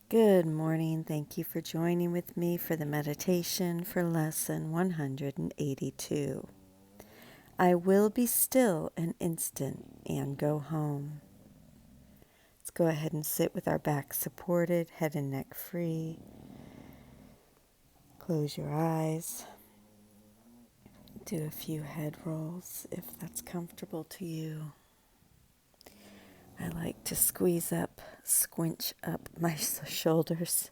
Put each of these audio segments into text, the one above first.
Good morning. Thank you for joining with me for the meditation for lesson 182. I will be still an instant and go home. Let's go ahead and sit with our back supported, head and neck free. Close your eyes. Do a few head rolls if that's comfortable to you. I like to squinch up my shoulders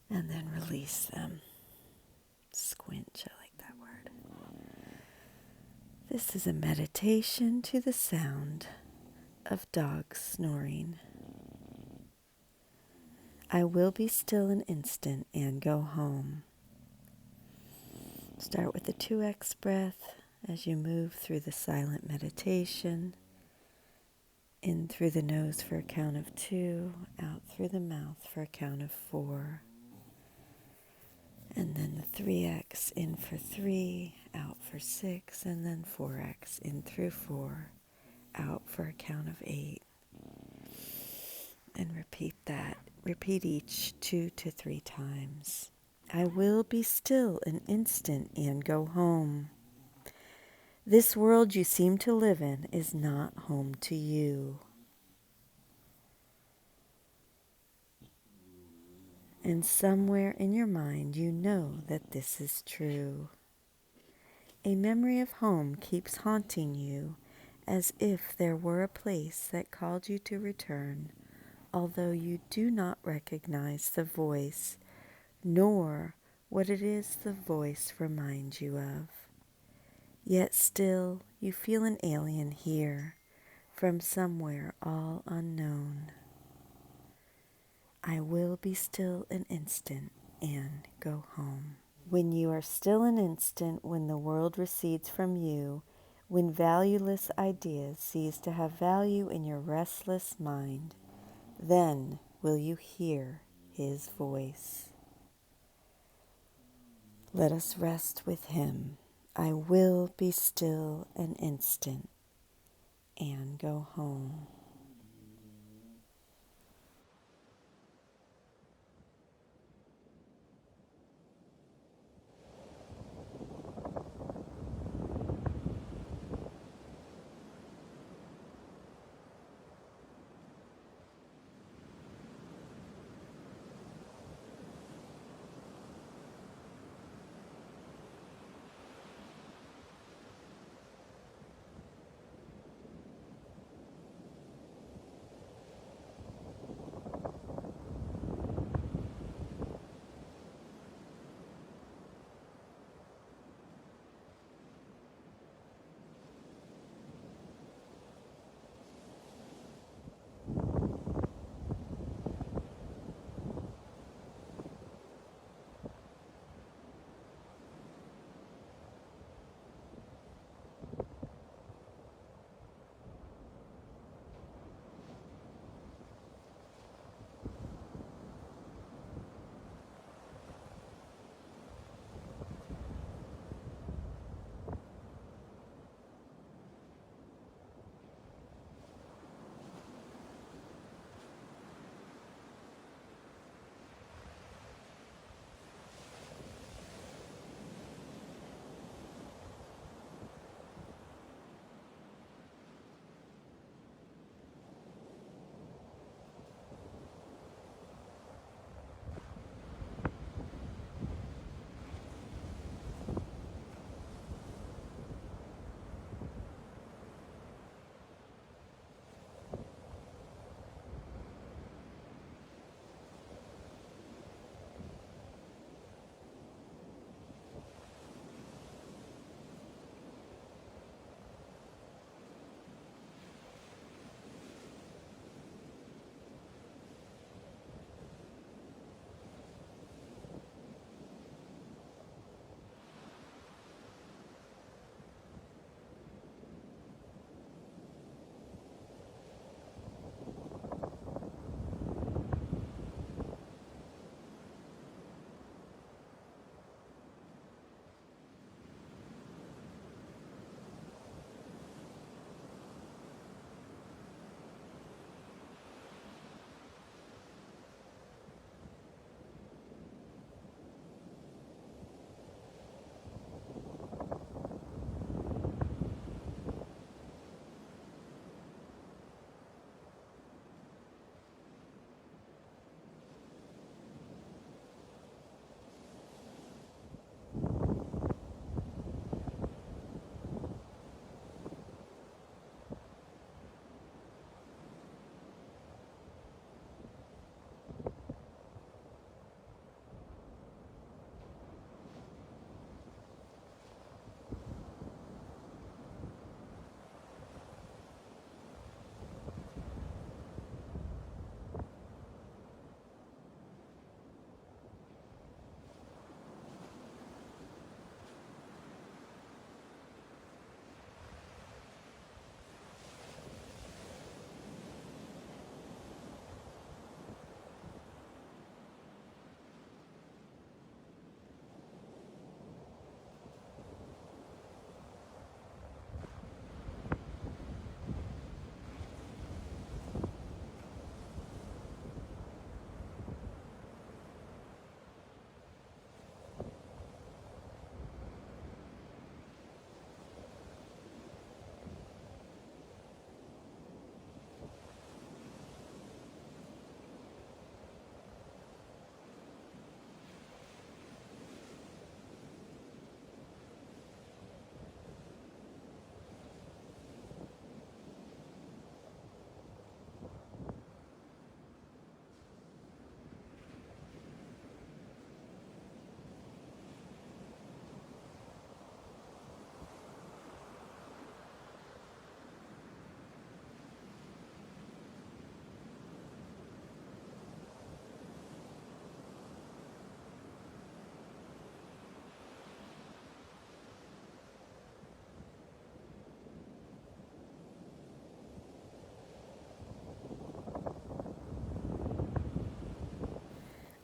and then release them. Squinch, I like that word. This is a meditation to the sound of dogs snoring. I will be still an instant and go home. Start with the 2x breath as you move through the silent meditation. In through the nose for a count of 2, out through the mouth for a count of 4. And then the 3x in for 3, out for 6, and then 4x in through 4, out for a count of 8. And repeat that. Repeat each 2 to 3 times. I will be still an instant and go home. This world you seem to live in is not home to you. And somewhere in your mind you know that this is true. A memory of home keeps haunting you as if there were a place that called you to return, although you do not recognize the voice, nor what it is the voice reminds you of. Yet still you feel an alien here from somewhere all unknown. I will be still an instant and go home. When you are still an instant, when the world recedes from you, when valueless ideas cease to have value in your restless mind, then will you hear his voice. Let us rest with him. I will be still an instant and go home.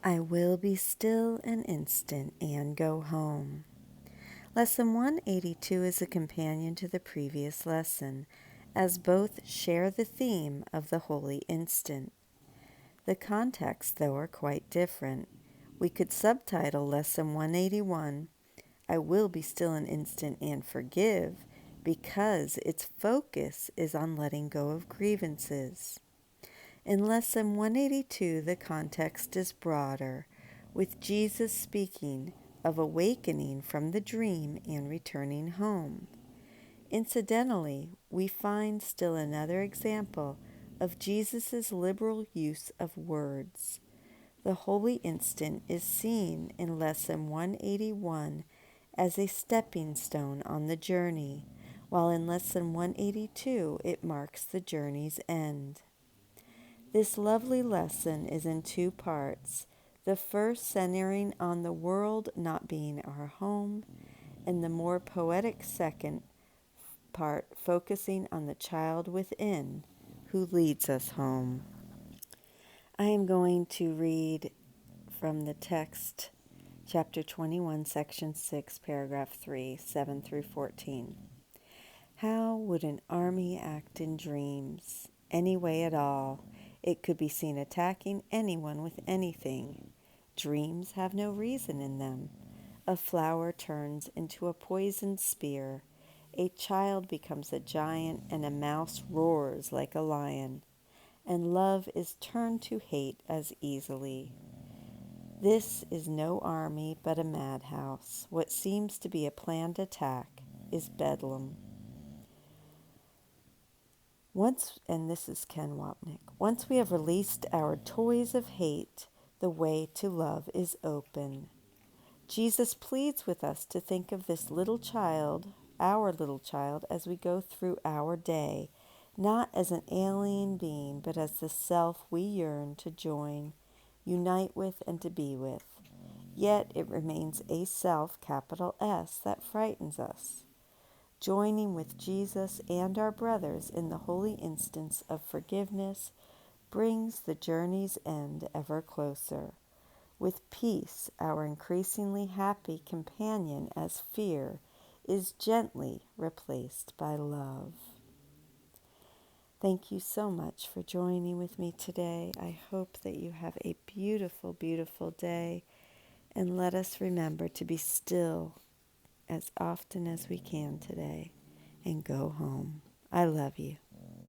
I will be still an instant and go home. Lesson 182 is a companion to the previous lesson, as both share the theme of the holy instant. The contexts, though, are quite different. We could subtitle Lesson 181, I will be still an instant and forgive, because its focus is on letting go of grievances. In Lesson 182, the context is broader, with Jesus speaking of awakening from the dream and returning home. Incidentally, we find still another example of Jesus' liberal use of words. The holy instant is seen in Lesson 181 as a stepping stone on the journey, while in Lesson 182 it marks the journey's end. This lovely lesson is in two parts, the first centering on the world not being our home, and the more poetic second part focusing on the child within who leads us home. I am going to read from the text, chapter 21, section 6, paragraph 3, 7 through 14. How would an army act in dreams? Any way at all. It could be seen attacking anyone with anything. Dreams have no reason in them. A flower turns into a poisoned spear. A child becomes a giant, and a mouse roars like a lion. And love is turned to hate as easily. This is no army but a madhouse. What seems to be a planned attack is bedlam. And this is Ken Wapnick, once we have released our toys of hate, the way to love is open. Jesus pleads with us to think of this little child, our little child, as we go through our day, not as an alien being, but as the self we yearn to join, unite with, and to be with. Yet it remains a self, capital S, that frightens us. Joining with Jesus and our brothers in the holy instance of forgiveness brings the journey's end ever closer. With peace, our increasingly happy companion, as fear is gently replaced by love. Thank you so much for joining with me today. I hope that you have a beautiful, beautiful day, and let us remember to be still as often as we can today and go home. I love you.